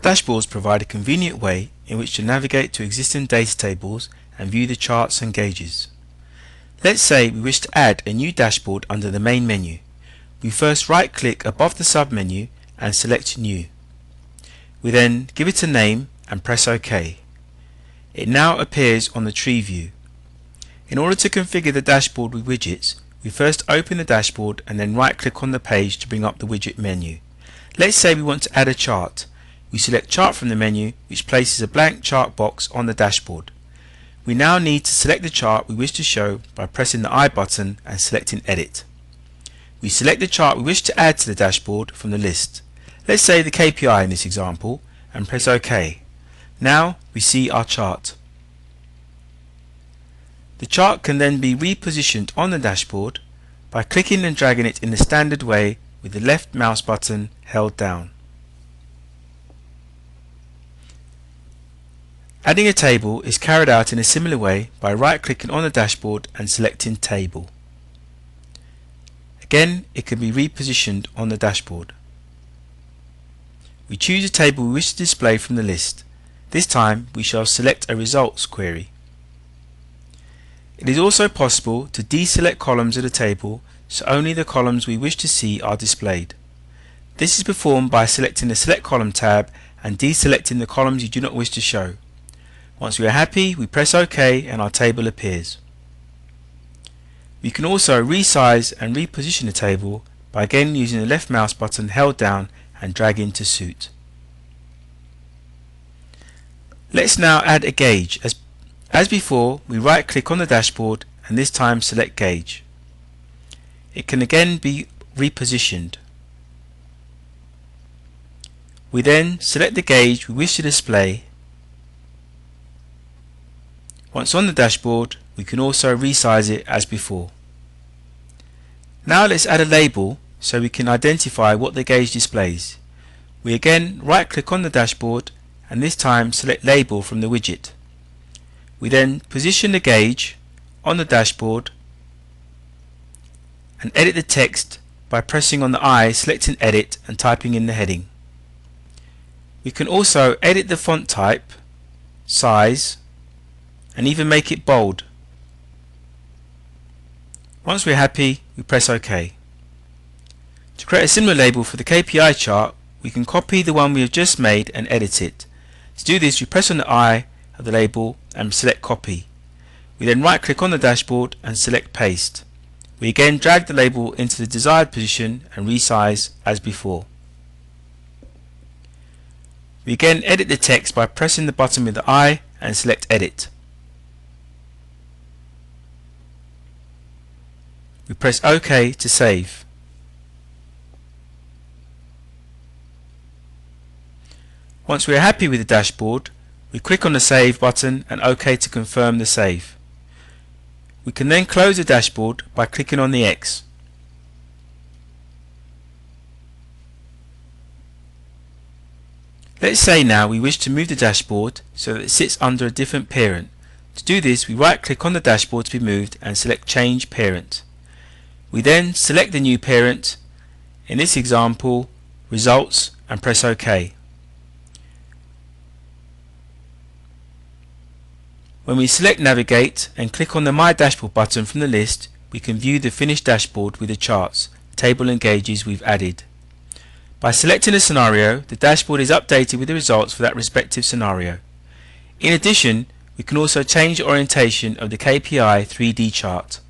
Dashboards provide a convenient way in which to navigate to existing data tables and view the charts and gauges. Let's say we wish to add a new dashboard under the main menu. We first right-click above the sub-menu and select New. We then give it a name and press OK. It now appears on the tree view. In order to configure the dashboard with widgets, we first open the dashboard and then right-click on the page to bring up the widget menu. Let's say we want to add a chart. We select Chart from the menu, which places a blank chart box on the dashboard. We now need to select the chart we wish to show by pressing the I button and selecting Edit. We select the chart we wish to add to the dashboard from the list. Let's say the KPI in this example and press OK. Now we see our chart. The chart can then be repositioned on the dashboard by clicking and dragging it in the standard way with the left mouse button held down. Adding a table is carried out in a similar way by right-clicking on the dashboard and selecting Table. Again, it can be repositioned on the dashboard. We choose a table we wish to display from the list. This time we shall select a results query. It is also possible to deselect columns of the table so only the columns we wish to see are displayed. This is performed by selecting the Select Column tab and deselecting the columns you do not wish to show. Once we are happy, we press OK and our table appears. We can also resize and reposition the table by again using the left mouse button held down and dragging to suit. Let's now add a gauge. As before, we right click on the dashboard and this time select Gauge. It can again be repositioned. We then select the gauge we wish to display. Once on the dashboard, we can also resize it as before. Now let's add a label so we can identify what the gauge displays. We again right click on the dashboard and this time select Label from the widget. We then position the gauge on the dashboard and edit the text by pressing on the I, selecting Edit and typing in the heading. We can also edit the font type, size, and even make it bold. Once we're happy, we press OK. To create a similar label for the KPI chart, we can copy the one we have just made and edit it. To do this, we press on the I of the label and select Copy. We then right click on the dashboard and select Paste. We again drag the label into the desired position and resize as before. We again edit the text by pressing the button with the I and select Edit. We press OK to save. Once we are happy with the dashboard, we click on the Save button and OK to confirm the save. We can then close the dashboard by clicking on the X. Let's say now we wish to move the dashboard so that it sits under a different parent. To do this, we right click on the dashboard to be moved and select Change Parent. We then select the new parent, in this example Results, and press OK. When we select Navigate and click on the My Dashboard button from the list, we can view the finished dashboard with the charts, table and gauges we've added. By selecting a scenario, the dashboard is updated with the results for that respective scenario. In addition, we can also change the orientation of the KPI 3D chart.